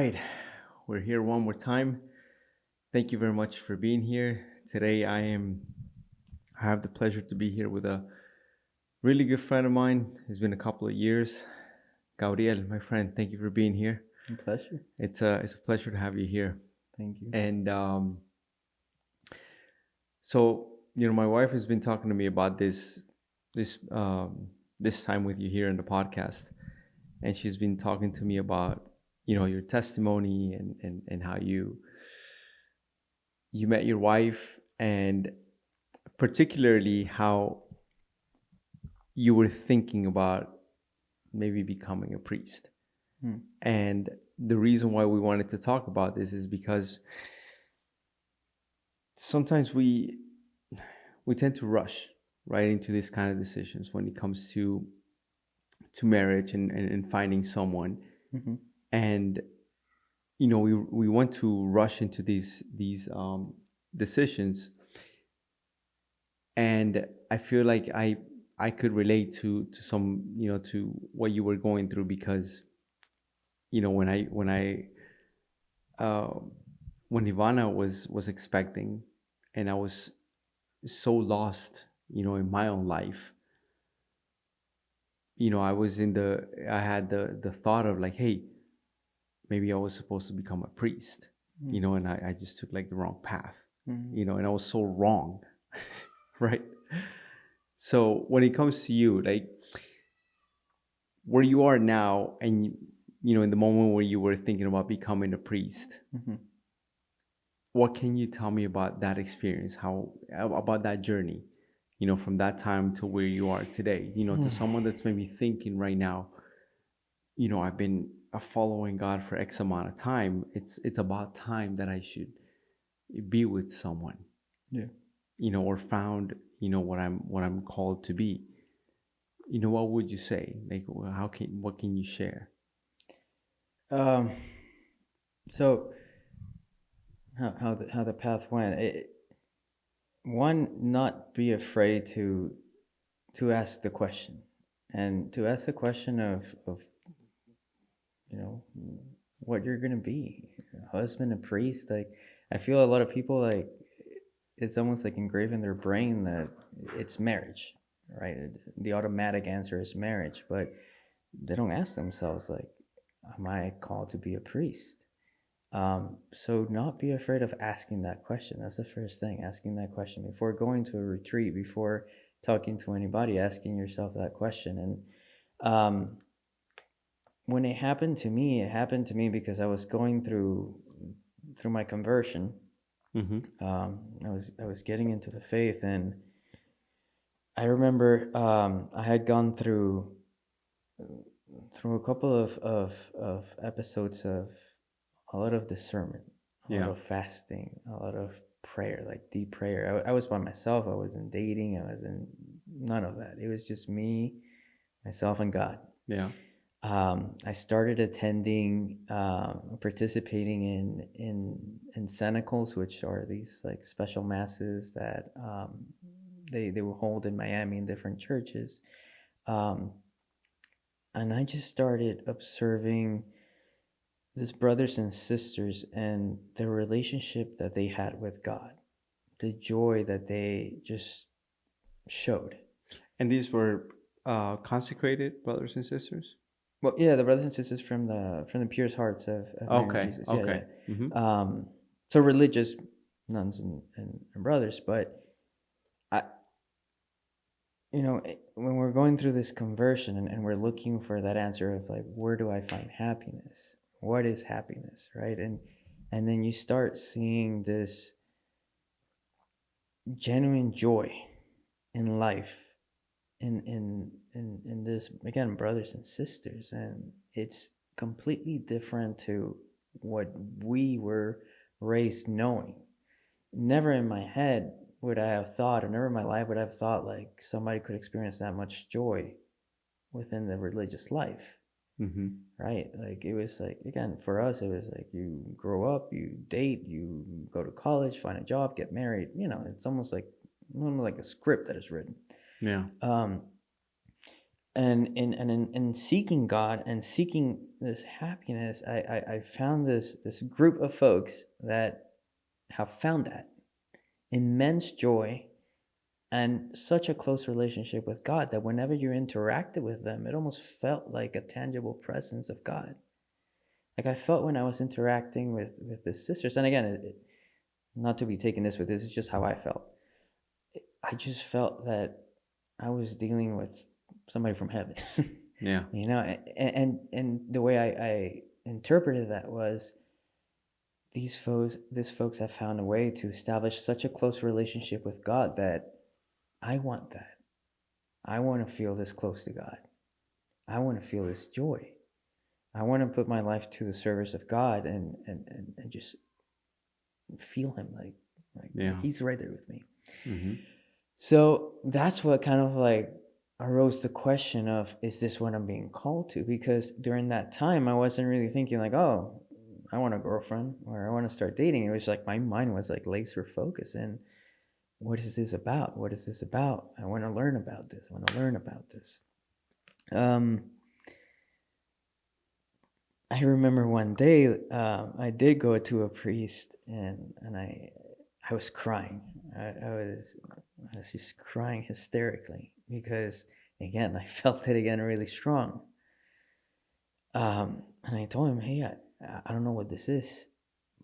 right, we're here one more time. Thank you very much for being here. Today I have the pleasure to be here with a really good friend of mine. It's been a couple of years. Gabriel, my friend, thank you for being here. A pleasure. It's a pleasure to have you here. Thank you. And so my wife has been talking to me about this time with you here in the podcast, and she's been talking to me about your testimony and how you met your wife, and particularly how you were thinking about maybe becoming a priest. Hmm. And the reason why we wanted to talk about this is because sometimes we tend to rush right into these kind of decisions when it comes to marriage and finding someone. Hmm. And we want to rush into these decisions, and I feel like I could relate to some to what you were going through, because when I uh, when Ivana was expecting, and I was so lost in my own life. I had the thought of like, hey, maybe I was supposed to become a priest, and I just took like the wrong path, Hmm. and I was so wrong. Right. So when it comes to you, like where you are now, and in the moment where you were thinking about becoming a priest, Hmm. what can you tell me about that experience? How about that journey, from that time to where you are today, to someone that's maybe thinking right now, I've been following God for X amount of time. It's about time that I should be with someone, Yeah. or found, what I'm called to be. What would you say? Like, what can you share? Um. So how the path went. One, not be afraid to ask the question, and to ask the question of you know what you're gonna be, a husband, a priest. Like, I feel a lot of people, like, it's almost like engraved in their brain that it's marriage, right? The automatic answer is marriage, but they don't ask themselves, like, am I called to be a priest? So not be afraid of asking that question. That's the first thing, asking that question before going to a retreat, before talking to anybody, asking yourself that question. And when it happened to me because I was going through my conversion. Mm-hmm. I was getting into the faith, and I remember I had gone through a couple of episodes of a lot of discernment, a lot Yeah. of fasting, a lot of prayer, like deep prayer. I was by myself. I wasn't dating. I wasn't none of that. It was just me, myself, and God. Yeah. I started attending, participating in cenacles, which are these like special masses that they will hold in Miami in different churches. Um, and I just started observing these brothers and sisters and the relationship that they had with God, the joy that they just showed. And these were consecrated brothers and sisters. Well, yeah, the brothers and sisters from the purest hearts of Mary and Okay. Jesus. Yeah, Okay. yeah. Mm-hmm. So religious nuns and brothers, but I, when we're going through this conversion, and we're looking for that answer of, like, where do I find happiness? What is happiness, right? And then you start seeing this genuine joy in life, in this, again, brothers and sisters, and it's completely different to what we were raised knowing. Never in my head would I have thought, or never in my life would I have thought, like, somebody could experience that much joy within the religious life, Mm-hmm. right? Like, it was like, again, for us, it was like, you grow up, you date, you go to college, find a job, get married. It's almost like a script that is written. Yeah. Um, in seeking God and seeking this happiness, I found this group of folks that have found that immense joy and such a close relationship with God that whenever you interacted with them, it almost felt like a tangible presence of God. Like I felt when I was interacting with the sisters, and again, not to be taken this way, this is just how I felt. I just felt that I was dealing with somebody from heaven. Yeah. You know, and the way I interpreted that was these folks have found a way to establish such a close relationship with God that I want that. I want to feel this close to God. I want to feel this joy. I want to put my life to the service of God and just feel him like Yeah. he's right there with me. Mm-hmm. So that's what kind of like arose the question of, is this what I'm being called to? Because during that time, I wasn't really thinking like, oh, I want a girlfriend or I want to start dating. It was like my mind was like laser focused. And what is this about? What is this about? I want to learn about this. I want to learn about this. I remember one day I did go to a priest and I was crying. I was just crying hysterically because again I felt it again really strong. And I told him, hey, I don't know what this is,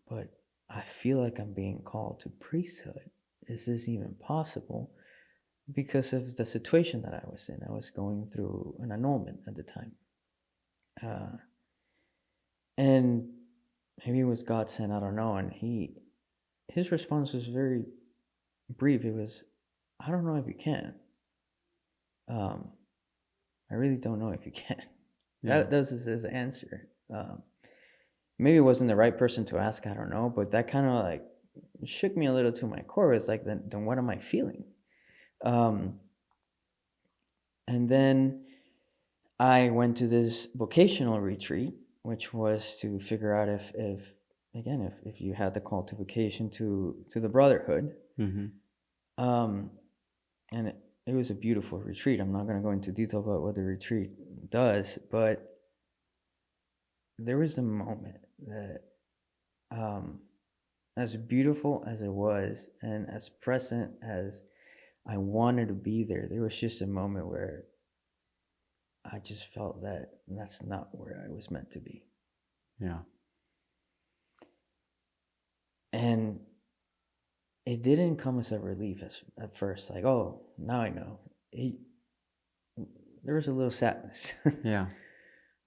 but I feel like I'm being called to priesthood. Is this even possible? Because of the situation that I was in. I was going through an annulment at the time. And maybe it was God sent, I don't know. And his response was very brief. It was, I don't know if you can. I really don't know if you can. Yeah. That was his answer. Maybe it wasn't the right person to ask, I don't know, but that kind of like shook me a little to my core. It's like, then what am I feeling? And then I went to this vocational retreat, which was to figure out if again, if you had the call to vocation to the brotherhood. Mm-hmm. And it was a beautiful retreat. I'm not going to go into detail about what the retreat does, but there was a moment that, as beautiful as it was and as present as I wanted to be there was just a moment where I just felt that that's not where I was meant to be. Yeah. And it didn't come as a relief at first, like, oh, now I know. There was a little sadness. Yeah.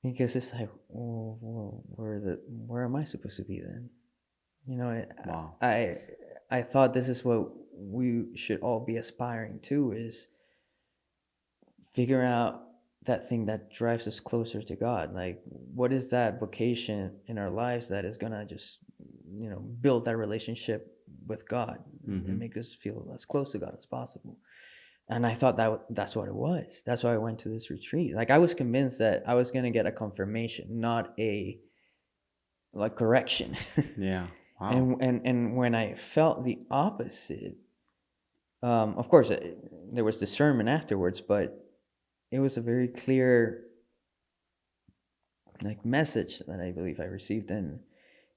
Because it's like, well, where am I supposed to be then? You know, Wow. I thought this is what we should all be aspiring to, is figure out that thing that drives us closer to God. Like, what is that vocation in our lives that is gonna just, build that relationship with God and make us feel as close to God as possible? And I thought that's what it was. That's why I went to this retreat. Like, I was convinced that I was gonna get a confirmation, not a like correction. Yeah. Wow. And when I felt the opposite, of course, there was discernment afterwards, but it was a very clear like message that I believe I received, and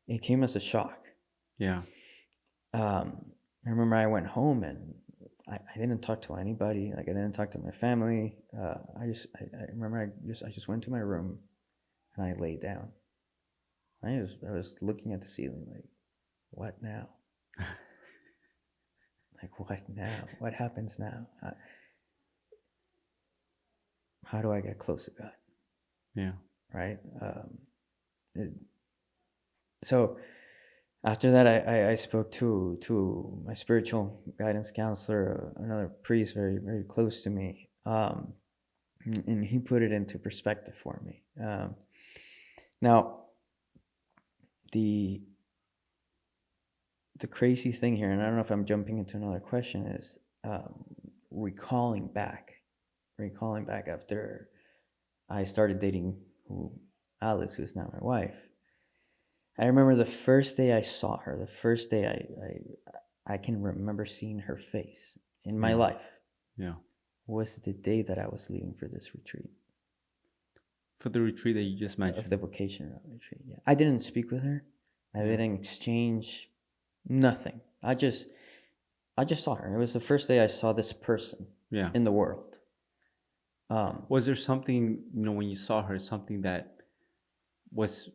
it came as a shock. Yeah. I remember I went home and I didn't talk to anybody. Like, I didn't talk to my family. I remember I just went to my room and I laid down. I was looking at the ceiling like, what now? Like, what now? What happens now? How do I get close to God? Yeah. Right. So after that, I spoke to my spiritual guidance counselor, another priest very, very close to me, and he put it into perspective for me. Now, the crazy thing here, and I don't know if I'm jumping into another question, is recalling back after I started dating Alice, who's now my wife. I remember the first day I saw her, the first day I can remember seeing her face in my life. Yeah. was the day that I was leaving for this retreat, For the retreat that you just of the mentioned. vocation retreat. Yeah, I didn't speak with her. I Yeah. didn't exchange nothing. I just saw her. It was the first day I saw this person Yeah. in the world. Was there something, when you saw her, something that was,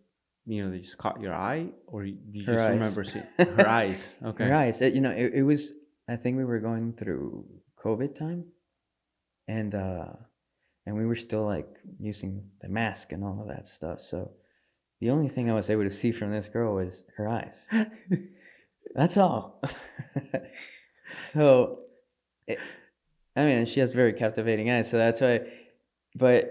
that just caught your eye, or you Her just eyes. remember seeing her eyes? Her Okay. eyes. It was. I think we were going through COVID time, and we were still like using the mask and all of that stuff. So the only thing I was able to see from this girl was her eyes. That's all. So, I mean, she has very captivating eyes, so that's why. But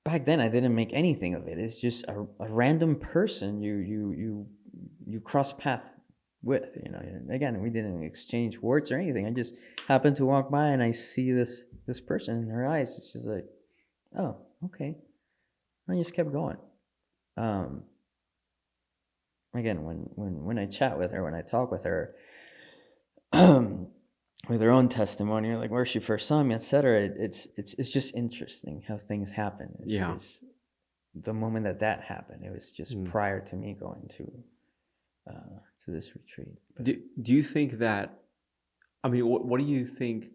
back then, I didn't make anything of it. It's just a random person you cross path with. Again, we didn't exchange words or anything. I just happened to walk by and I see this person in her eyes. It's just like, oh, okay. I just kept going. Again, when I chat with her, when I talk with her, with her own testimony, like where she first saw me, etc. It's just interesting how things happen. Yeah. It's the moment that happened. It was just prior to me going to this retreat. But Do you think that? I mean, what do you think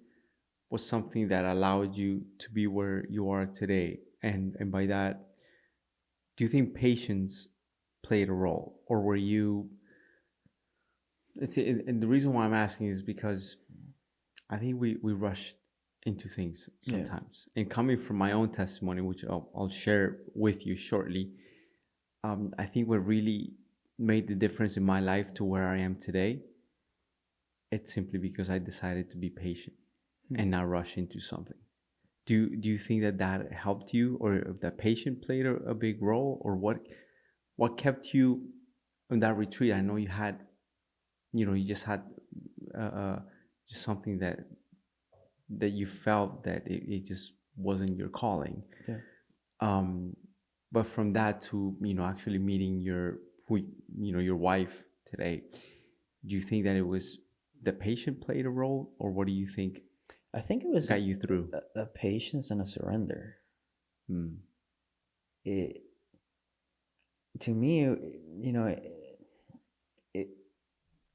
was something that allowed you to be where you are today? And by that, do you think patience played a role, or were you? And the reason why I'm asking is because I think we rush into things yeah, sometimes. And coming from my own testimony, which I'll share with you shortly, I think what really made the difference in my life to where I am today, it's simply because I decided to be patient and not rush into something. Do you think that helped you, or if that patient played a big role, or what kept you in that retreat? I know you had, you just had uh, just something that you felt that it just wasn't your calling. yeah. um but from that to actually meeting your wife today, do you think that it was the patient played a role, or what do you think I think it was got you through? a patience and a surrender. Mm. It to me, it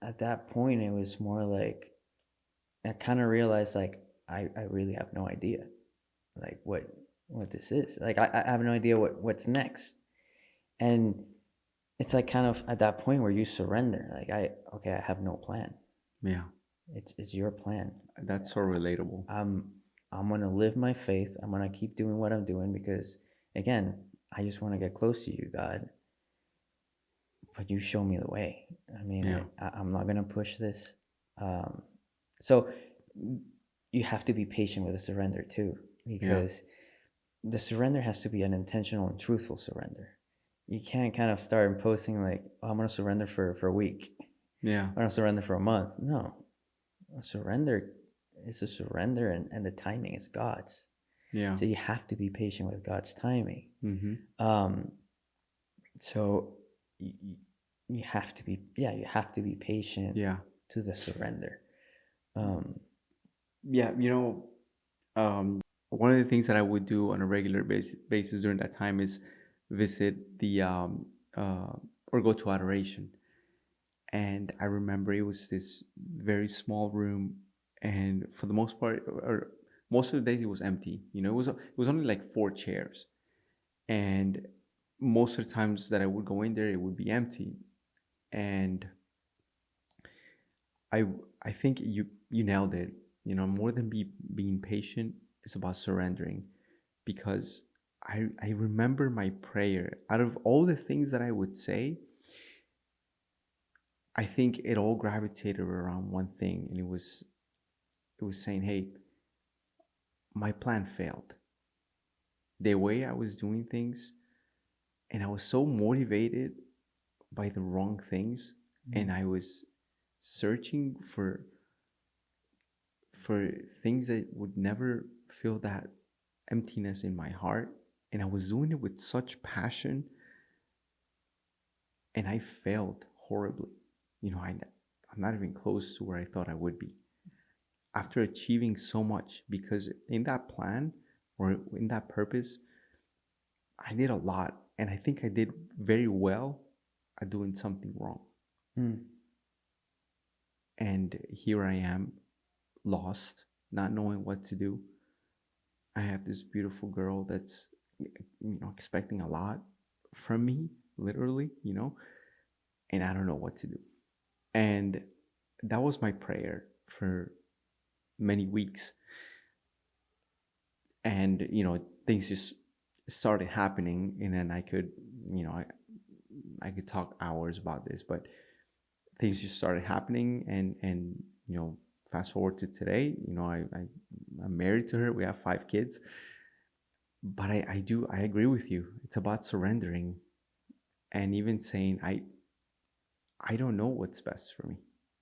at that point it was more like I kind of realized like I really have no idea like what this is. Like I have no idea what's next. And it's like kind of at that point where you surrender. Like I have no plan. Yeah, It's your plan. that's so relatable. I'm gonna live my faith. I'm gonna keep doing what I'm doing because again, I just want to get close to you, God. But you show me the way. I mean, Yeah, I'm not gonna push this. Um, so you have to be patient with the surrender too, yeah, because the surrender has to be an intentional and truthful surrender. You can't kind of start imposing like, oh, I'm gonna surrender for a week. yeah, I'm gonna surrender for a month. No, a surrender is a surrender, and the timing is God's. yeah. So you have to be patient with God's timing. Mm-hmm. Um, so you, you have to be, yeah, you have to be patient Yeah, to the surrender. Um, yeah. One of the things that I would do on a regular basis during that time is visit the uh, or go to adoration. And I remember it was this very small room, and for the most part, or most of the days, it was empty. It was only like four chairs, and most of the times that I would go in there, it would be empty. And I I think you nailed it. More than being patient, it's about surrendering, because I remember my prayer. Out of all the things that I would say, I think it all gravitated around one thing, and it was saying, "Hey, my plan failed. The way I was doing things, and I was so motivated by the wrong things, and I was searching for things that would never fill that emptiness in my heart, and I was doing it with such passion, and I failed horribly. I'm not even close to where I thought I would be. after achieving so much, because in that plan or in that purpose, I did a lot, and I think I did very well at doing something wrong. Mm. And here I am, lost, not knowing what to do. I have this beautiful girl that's, expecting a lot from me, literally, and I don't know what to do. And that was my prayer for many weeks. And, things just started happening, and then I could, I could talk hours about this, but things just started happening, and fast forward to today, I'm married to her. We have 5 kids. But I agree with you. It's about surrendering, and even saying, I don't know what's best for me.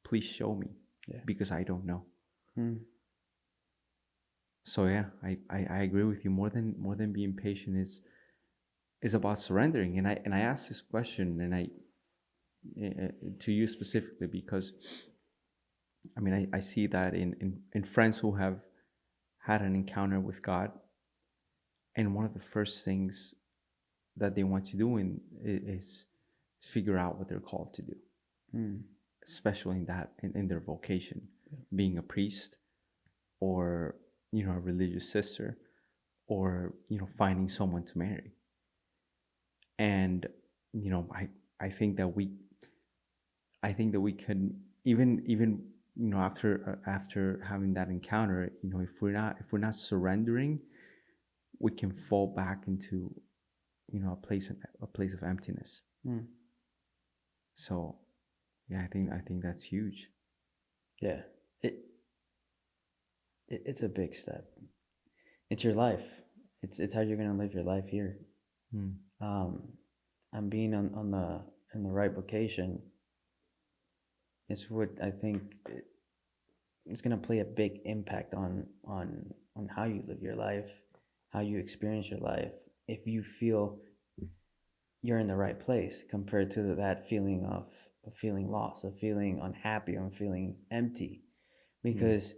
Please show me, Yeah. because I don't know. Mm. So yeah, I agree with you. More than being patient is about surrendering. And I asked this question, and to you specifically, because I mean, I see that in friends who have had an encounter with God, and one of the first things that they want to do is figure out what they're called to do, Mm. especially in their vocation, being a priest, or a religious sister, or finding someone to marry. And I think that we could, even after having that encounter, if we're not surrendering, we can fall back into a place of emptiness. Mm. So yeah, I think that's huge. Yeah. It's a big step. It's your life. It's how you're gonna live your life here. Mm. And being on the in the right vocation is what I think it's gonna play a big impact on how you live your life, how you experience your life. If you feel you're in the right place compared to that feeling of feeling lost, of feeling unhappy, of feeling empty, because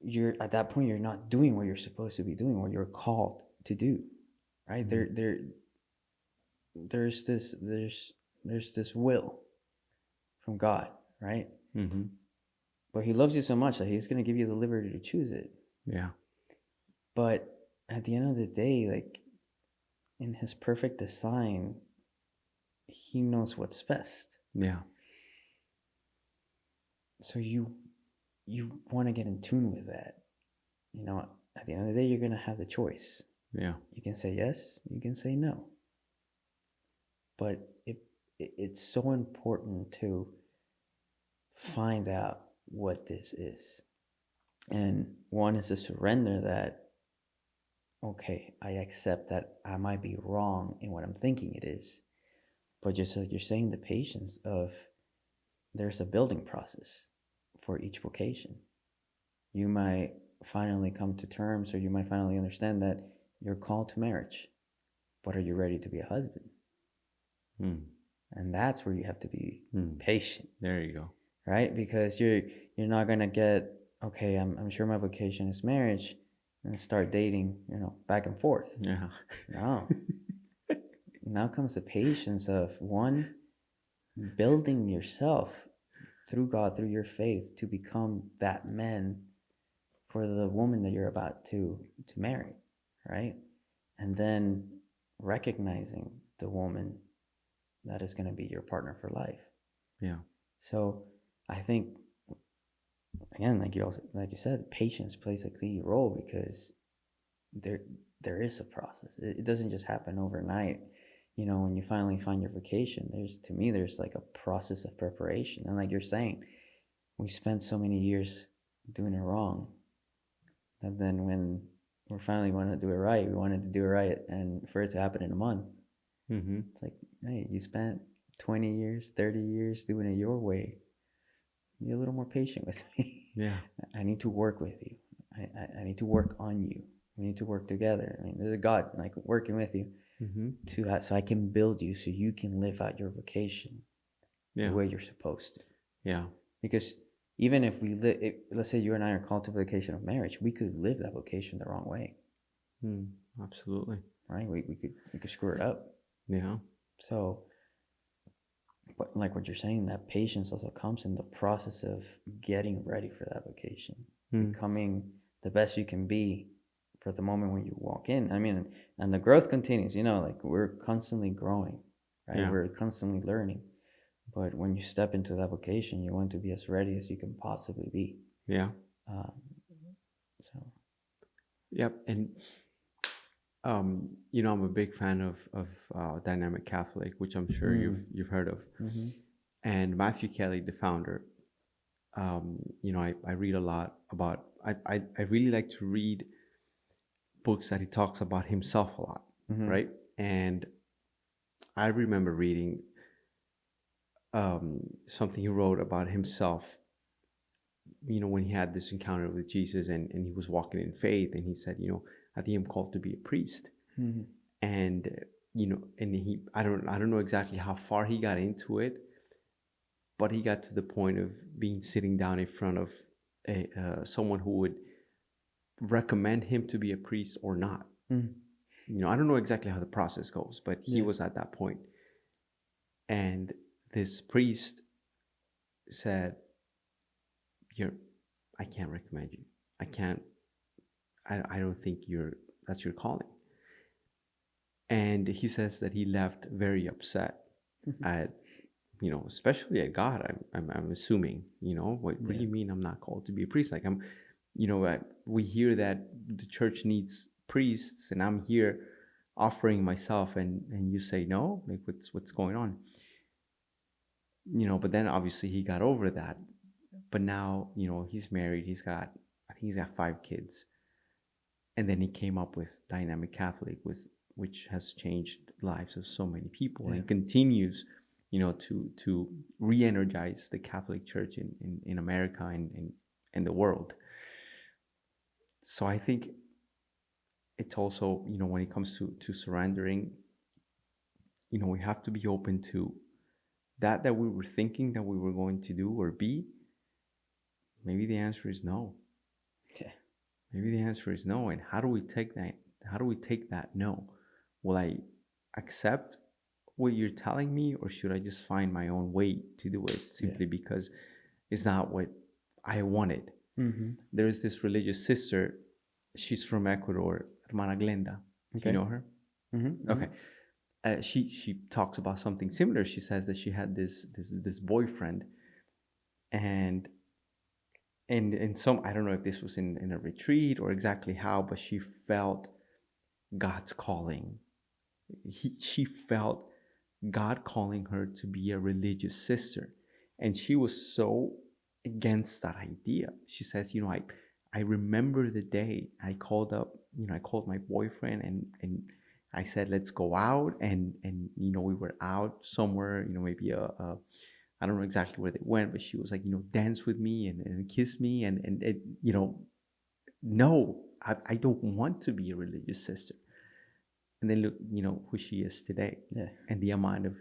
you're at that point you're not doing what you're supposed to be doing, what you're called to do, right? There's this will from God, right? Mm-hmm. But He loves you so much that He's gonna give you the liberty to choose it. Yeah. But at the end of the day, like in His perfect design, He knows what's best. Yeah. So you want to get in tune with that. At the end of the day, you're gonna have the choice. Yeah. You can say yes, you can say no. But it's so important to find out what this is. And one is to surrender that, okay, I accept that I might be wrong in what I'm thinking it is. But just like you're saying, the patience of there's a building process for each vocation. You might finally come to terms, or you might finally understand that you're called to marriage, but are you ready to be a husband? Mm. And that's where you have to be patient. There you go. Right? Because you're not gonna get, okay, I'm sure my vocation is marriage, and start dating, back and forth. Yeah. No. Now comes the patience of one, building yourself through God, through your faith, to become that man for the woman that you're about to marry, right? And then recognizing the woman that is going to be your partner for life. Yeah. So I think, again, like you said, patience plays a key role, because there is a process. It doesn't just happen overnight. When you finally find your vocation, there's like a process of preparation. And like you're saying, we spent so many years doing it wrong, and then when we finally wanted to do it right, we wanted to do it right, and for it to happen in a month, it's like, hey, you spent 20 years, 30 years doing it your way. Be a little more patient with me. Yeah. I need to work with you. I need to work on you. We need to work together. I mean, there's a God like working with you so I can build you, so you can live out your vocation the way you're supposed to. Yeah. Because even if let's say you and I are called to the vocation of marriage, we could live that vocation the wrong way, Absolutely. right? We could screw it up. Yeah. So, but like what you're saying, that patience also comes in the process of getting ready for that vocation, becoming the best you can be for the moment when you walk in. I mean, and the growth continues, like we're constantly growing, right? Yeah. We're constantly learning. But when you step into that vocation, you want to be as ready as you can possibly be. Yeah. So, Yep. And I'm a big fan of Dynamic Catholic, which I'm sure you've heard of. And Matthew Kelly, the founder, I read a lot about. I really like to read books that he talks about himself a lot, right? And I remember reading something he wrote about himself. When he had this encounter with Jesus and he was walking in faith, and he said, I think I'm called to be a priest. And and he I don't know exactly how far he got into it, but he got to the point of being sitting down in front of someone who would recommend him to be a priest or not. I don't know exactly how the process goes, but he was at that point. And this priest said, I can't recommend you. I can't. I don't think that's your calling. And he says that he left very upset at, especially at God. I'm assuming, what do you mean I'm not called to be a priest? Like we hear that the church needs priests, and I'm here offering myself, and you say no. Like what's going on? But then obviously he got over that. But now he's married. I think he's got 5 kids, and then he came up with Dynamic Catholic, which has changed lives of so many people and continues, to re-energize the Catholic Church in America and in the world. So I think it's also, when it comes to surrendering, we have to be open to that we were thinking that we were going to do or be. Maybe the answer is no. Yeah. Maybe the answer is no. And how do we take that? How do we take that no? Will I accept what you're telling me, or should I just find my own way to do it simply because it's not what I wanted? There's this religious sister. She's from Ecuador, Hermana Glenda. Do you know her? Okay. She talks about something similar. She says that she had this boyfriend, and some, I don't know if this was in a retreat or exactly how, but she felt God's calling. She felt God calling her to be a religious sister, and she was so against that idea. She says, I remember the day I called up, I called my boyfriend, and I said, let's go out, and we were out somewhere, maybe I don't know exactly where they went, but she was like, dance with me and kiss me, and it, no, I don't want to be a religious sister. And then look, who she is today, and the amount of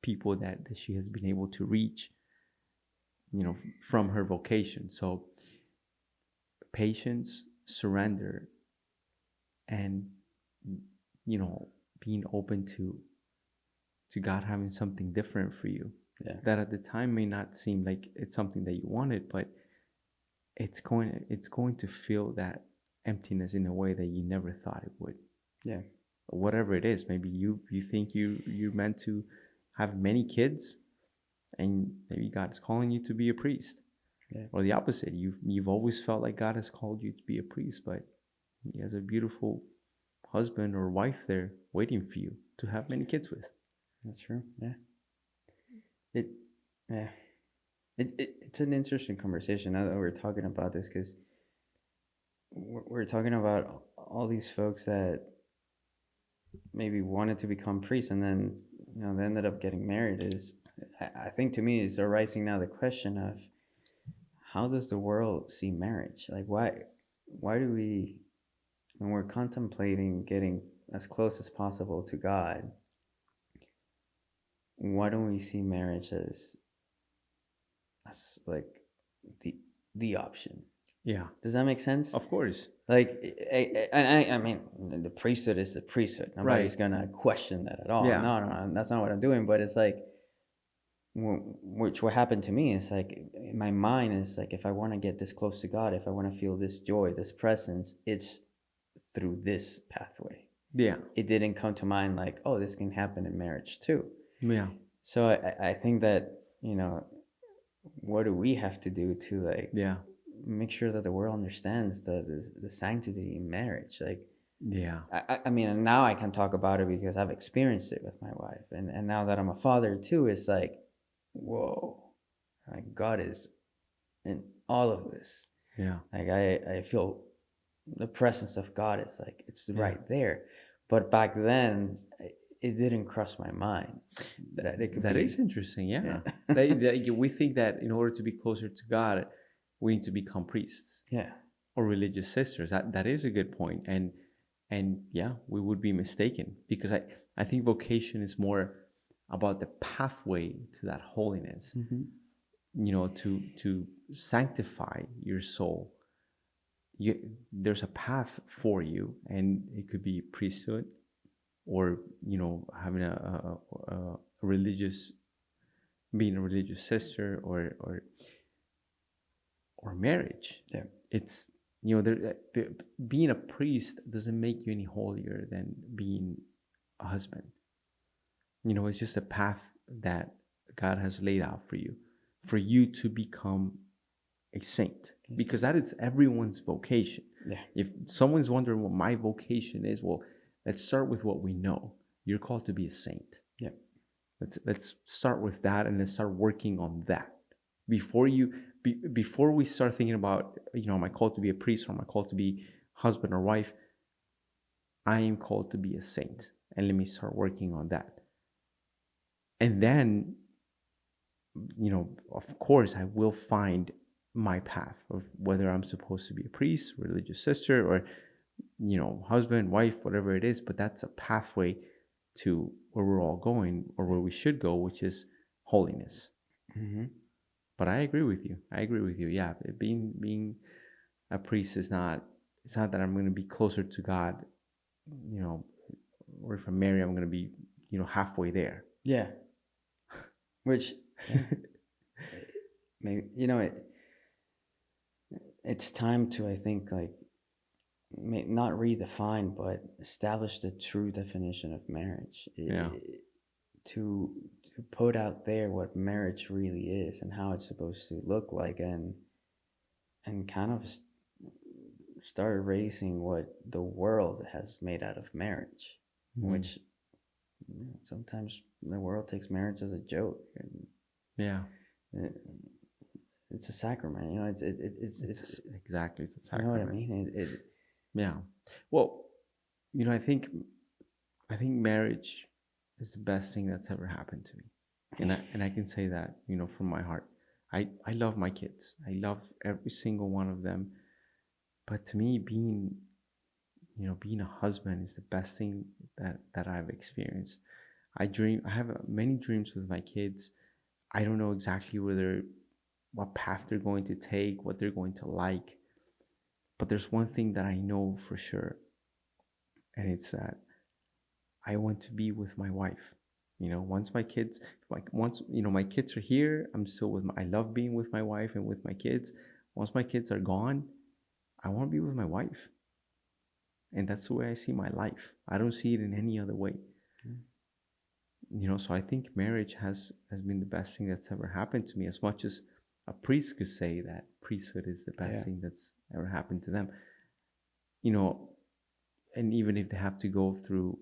people that she has been able to reach, from her vocation. So patience, surrender, and being open to God having something different for you. That at the time may not seem like it's something that you wanted, but it's going to fill that emptiness in a way that you never thought it would. Whatever it is, maybe you think you're meant to have many kids, and maybe God is calling you to be a priest. Or the opposite, you've always felt like God has called you to be a priest, but He has a beautiful husband or wife there waiting for you to have many kids with. That's true. It's an interesting conversation now that we're talking about this, because we're talking about all these folks that maybe wanted to become priests, and then they ended up getting married. I think to me is arising now the question of, how does the world see marriage? Like why do we, when we're contemplating getting as close as possible to God, why don't we see marriage as like the the option. Yeah. Does that make sense? Of course. Like, I mean, the priesthood is the priesthood. Nobody's Right. gonna question that at all. Yeah. No, that's not what I'm doing. But it's like, which what happened to me is like, in my mind is like, if I want to get this close to God, if I want to feel this joy, this presence, it's through this pathway. Yeah. It didn't come to mind like, oh, this can happen in marriage too. Yeah. So I think that, you know, what do we have to do to like Yeah. make sure that the world understands the sanctity in marriage? Like, Yeah. I mean, now I can talk about it because I've experienced it with my wife, and now that I'm a father too, it's like, whoa, like God is in all of this. Yeah. Like I feel the presence of God is like it's Yeah. right there, but back then it didn't cross my mind that it could That be. is interesting. Yeah. Yeah. We think that in order to be closer to God, we need to become priests Yeah. or religious sisters. That is a good point. And yeah, we would be mistaken because I think vocation is more about the pathway to that holiness. Mm-hmm. You know, to sanctify your soul. There's a path for you, and it could be priesthood, or having a religious, being a religious sister, or marriage. Yeah. It's being a priest doesn't make you any holier than being a husband. It's just a path that God has laid out for you to become a saint, because that is everyone's vocation. Yeah. If someone's wondering what my vocation is, well, let's start with what we know. You're called to be a saint. Yeah. Let's start with that, and let's start working on that before we start thinking about, am I called to be a priest, or am I called to be husband or wife? I am called to be a saint, and let me start working on that. And then, of course, I will find my path of whether I'm supposed to be a priest, religious sister, or husband, wife, whatever it is. But that's a pathway to where we're all going, or where we should go, which is holiness. Mm-hmm. But I agree with you. Yeah, being a priest is not. It's not that I'm going to be closer to God, or if I'm married, I'm going to be, halfway there. Yeah. Which, maybe, it's time to, I think, like, not redefine, but establish the true definition of marriage. Yeah. To put out there what marriage really is and how it's supposed to look like, and kind of start erasing what the world has made out of marriage, Mm-hmm. which sometimes the world takes marriage as a joke. And yeah. It's a sacrament, it's exactly, it's a sacrament. You know what I mean? Yeah. Well, I think marriage is the best thing that's ever happened to me, and I can say that, from my heart. I love my kids. I love every single one of them. But to me, being a husband is the best thing that I've experienced. I have many dreams with my kids. I don't know exactly what path they're going to take, what they're going to like. But there's one thing that I know for sure, and it's that I want to be with my wife. Once my kids are here, I'm still I love being with my wife and with my kids. Once my kids are gone, I want to be with my wife. And that's the way I see my life. I don't see it in any other way. So I think marriage has been the best thing that's ever happened to me. As much as a priest could say that priesthood is the best thing that's ever happened to them. And even if they have to go through,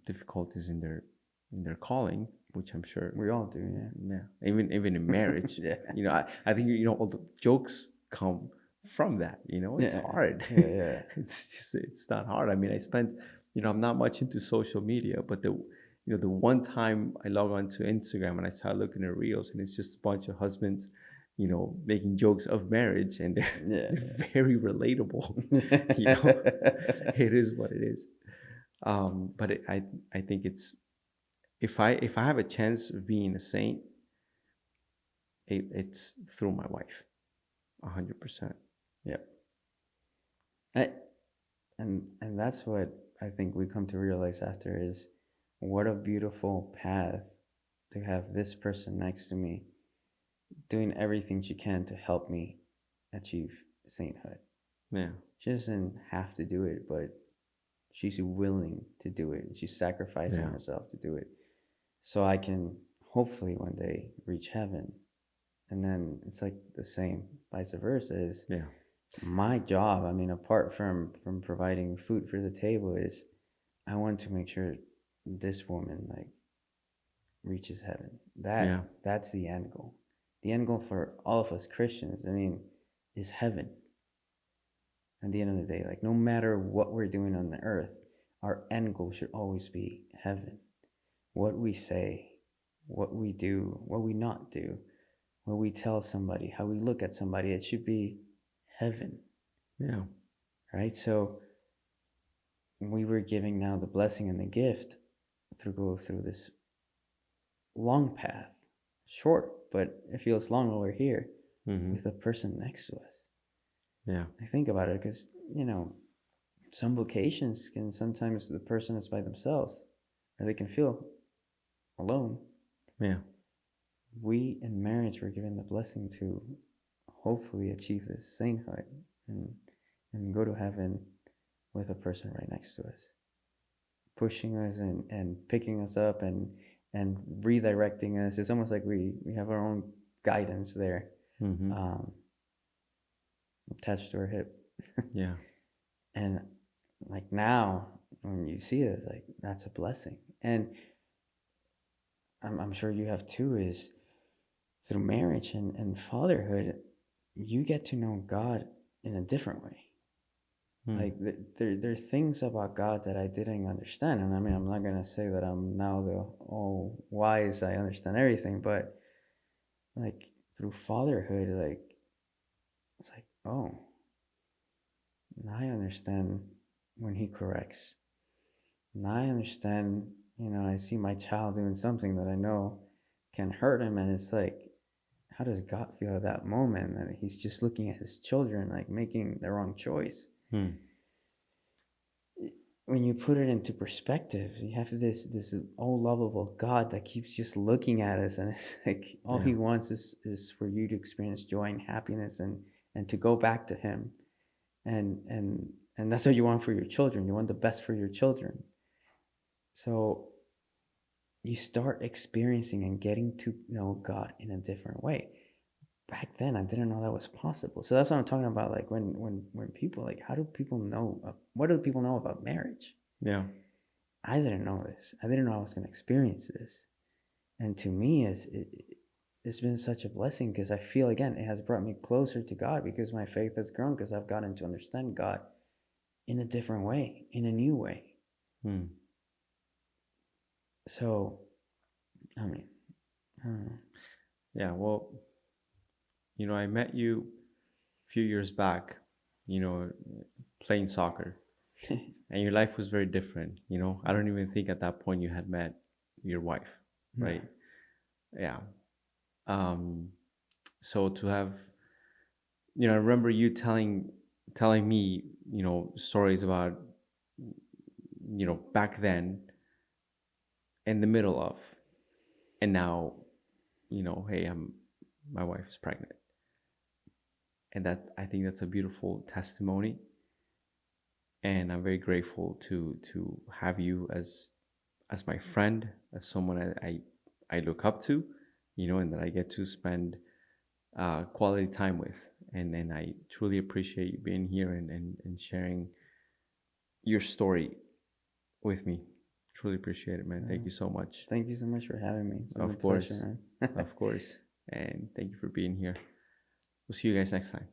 difficulties in their calling, which I'm sure we all do. Yeah. Even in marriage. Yeah. I think all the jokes come from that. It's hard. Yeah. It's not hard. I mean, I spent, I'm not much into social media, but the one time I log on to Instagram and I start looking at reels, and it's just a bunch of husbands, making jokes of marriage, and they're very relatable. It is what it is. But I think it's, if I have a chance of being a saint, it's through my wife, 100%. Yeah. I, and that's what I think we come to realize after is what a beautiful path to have this person next to me doing everything she can to help me achieve sainthood. Yeah, She doesn't have to do it, but she's willing to do it. She's sacrificing yeah, herself to do it. So I can hopefully one day reach heaven. And then it's like the same, vice versa, is yeah, my job. I mean, apart from providing food for the table, is I want to make sure this woman like reaches heaven. yeah, That's the end goal. The end goal for all of us Christians, I mean, is heaven. At the end of the day, like no matter what we're doing on the earth, our end goal should always be heaven. What we say, what we do, what we not do, what we tell somebody, how we look at somebody, it should be heaven, yeah, right? So we were giving now the blessing and the gift go through this long path, short, but it feels long while we're here with the person next to us. yeah, I think about it because, some vocations can sometimes the person is by themselves or they can feel alone. yeah, We in marriage were given the blessing to hopefully achieve this sainthood and go to heaven with a person right next to us, pushing us and picking us up and redirecting us. It's almost like we have our own guidance there, attached to our hip. yeah, And like now, when you see it, it's like that's a blessing. And I'm sure you have too, is through marriage and fatherhood, you get to know God in a different way. Like there are things about God that I didn't understand, and I mean I'm not gonna say that I'm now the all wise, I understand everything, but like through fatherhood, like it's like, oh, now I understand when He corrects. Now I understand, I see my child doing something that I know can hurt him, and it's like, how does God feel at that moment that He's just looking at His children like making the wrong choice? When you put it into perspective, you have this all lovable God that keeps just looking at us, and it's like all He wants is for you to experience joy and happiness and to go back to Him, and that's what you want for your children. You want the best for your children. So you start experiencing and getting to know God in a different way. Back then I didn't know that was possible. So that's what I'm talking about. Like when people, like, how do people know, what do people know about marriage? yeah, I didn't know this. I didn't know I was going to experience this. And to me, it's been such a blessing because I feel, again, it has brought me closer to God because my faith has grown because I've gotten to understand God in a different way, in a new way. So, I mean, I don't know. Yeah, well, I met you a few years back, playing soccer, and your life was very different. I don't even think at that point you had met your wife, right? Yeah. So to have, I remember you telling me, stories about, back then, in the middle of, and now, hey, my wife is pregnant. And that, I think that's a beautiful testimony, and I'm very grateful to have you as my friend, as someone I look up to, and that I get to spend quality time with, and I truly appreciate you being here and sharing your story with me. Truly appreciate it, man. Thank you so much. Thank you so much for having me. It's been Of a course, pleasure, man. of course, and thank you for being here. We'll see you guys next time.